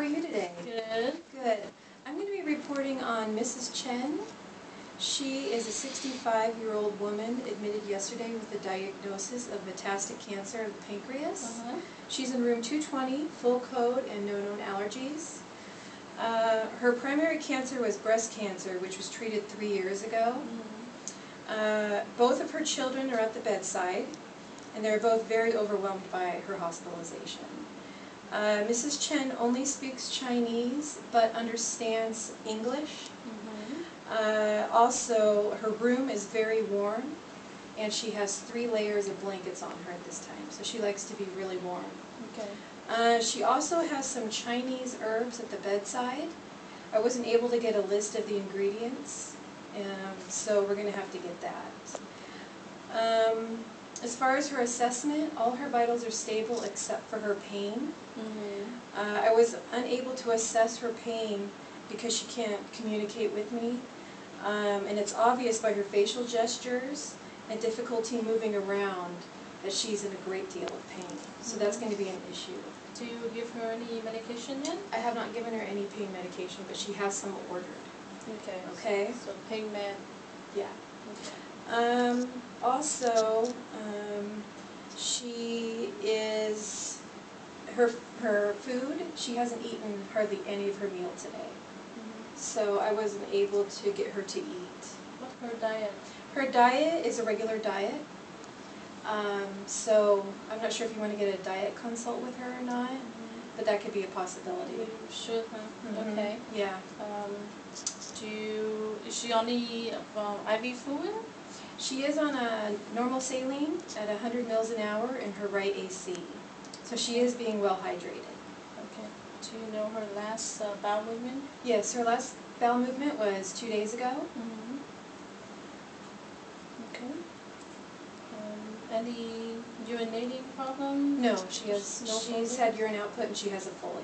you today? Good. Good. I'm going to be reporting on Mrs. Chen. She is a 65-year-old woman admitted yesterday with a diagnosis of metastatic cancer of the pancreas. She's in room 220, full code, and no known allergies. Her primary cancer was breast cancer, which was treated 3 years ago. Both of her children are at the bedside, and they're both very overwhelmed by her hospitalization. Mrs. Chen only speaks Chinese, but understands English. Also, her room is very warm, and she has 3 layers of blankets on her at this time, so she likes to be really warm. Okay. She also has some Chinese herbs at the bedside. I wasn't able to get a list of the ingredients, so we're going to have to get that. As far as her assessment, all her vitals are stable except for her pain. I was unable to assess her pain because she can't communicate with me, and it's obvious by her facial gestures and difficulty moving around that she's in a great deal of pain. So that's going to be an issue. Do you give her any medication yet? I have not given her any pain medication, but she has some ordered. Okay. Okay? So pain med. Yeah. Okay. Also, she is, her food, she hasn't eaten hardly any of her meal today. So I wasn't able to get her to eat. What's her diet? Her diet is a regular diet. So I'm not sure if you want to get a diet consult with her or not, but that could be a possibility. You should, huh? Okay. Yeah. Is she on the IV fluid? She is on a normal saline at 100 mils an hour in her right AC. So she is being well hydrated. Okay. Do you know her last bowel movement? Yes, her last bowel movement was 2 days ago. Okay. Any urinating problem? No, she has. No. She's had urine output and she has a Foley.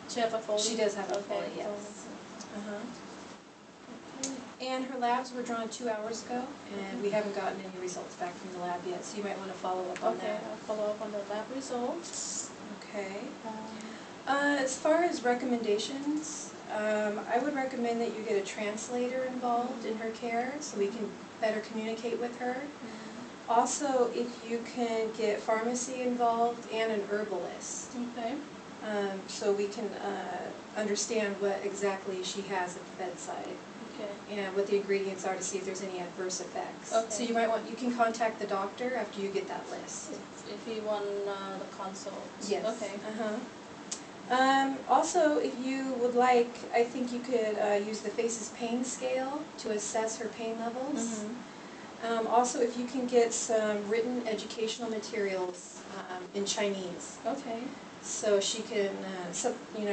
She has a Foley? She does have a okay. Foley, yes. And her labs were drawn 2 hours ago, and we haven't gotten any results back from the lab yet, so you might want to follow up on that. Okay, I'll follow up on the lab results. Okay. As far as recommendations, I would recommend that you get a translator involved in her care so we can better communicate with her. Also, if you can get pharmacy involved and an herbalist. Okay. So we can understand what exactly she has at the bedside. Okay. And what the ingredients are to see if there's any adverse effects. Okay. So you can contact the doctor after you get that list. If you want the consult. Yes. Okay. Also, if you would like, I think you could use the Faces Pain Scale to assess her pain levels. Also, if you can get some written educational materials in Chinese. Okay. So she can,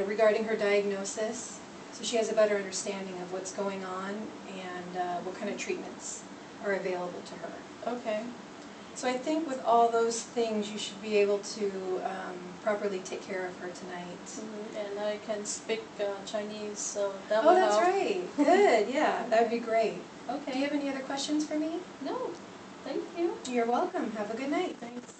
regarding her diagnosis, so she has a better understanding of what's going on and what kind of treatments are available to her. Okay. So I think with all those things, you should be able to properly take care of her tonight. And I can speak Chinese, so that Oh, will that's help. right. Good, yeah, that would be great. Okay. Do you have any other questions for me? No. Thank you. You're welcome. Have a good night. Thanks.